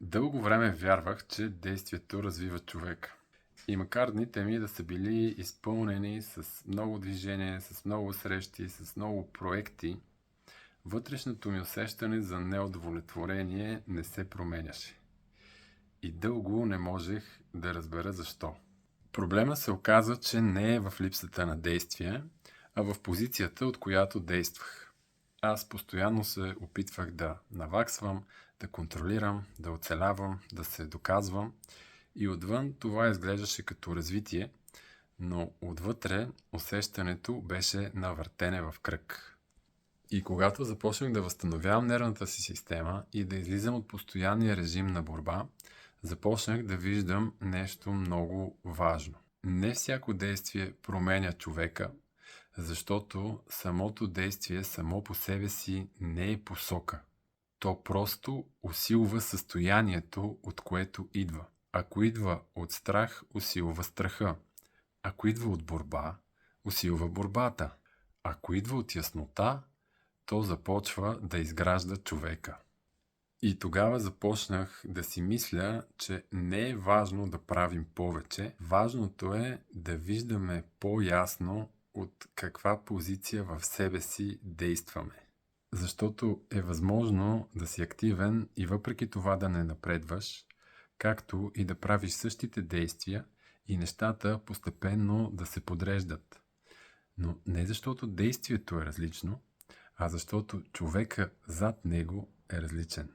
Дълго време вярвах, че действието развива човека. И макар дните ми да са били изпълнени с много движение, с много срещи, с много проекти, вътрешното ми усещане за неудовлетворение не се променяше. И дълго не можех да разбера защо. Проблема се оказа, че не е в липсата на действие, а в позицията, от която действах. Аз постоянно се опитвах да наваксвам, да контролирам, да оцелявам, да се доказвам. И отвън това изглеждаше като развитие, но отвътре усещането беше на въртене в кръг. И когато започнах да възстановявам нервната си система и да излизам от постоянния режим на борба, започнах да виждам нещо много важно. Не всяко действие променя човека, защото самото действие само по себе си не е посока. То просто усилва състоянието, от което идва. Ако идва от страх, усилва страха. Ако идва от борба, усилва борбата. Ако идва от яснота, то започва да изгражда човека. И тогава започнах да си мисля, че не е важно да правим повече. Важното е да виждаме по-ясно от каква позиция в себе си действаме. Защото е възможно да си активен и въпреки това да не напредваш, както и да правиш същите действия и нещата постепенно да се подреждат. Но не защото действието е различно, а защото човека зад него е различен.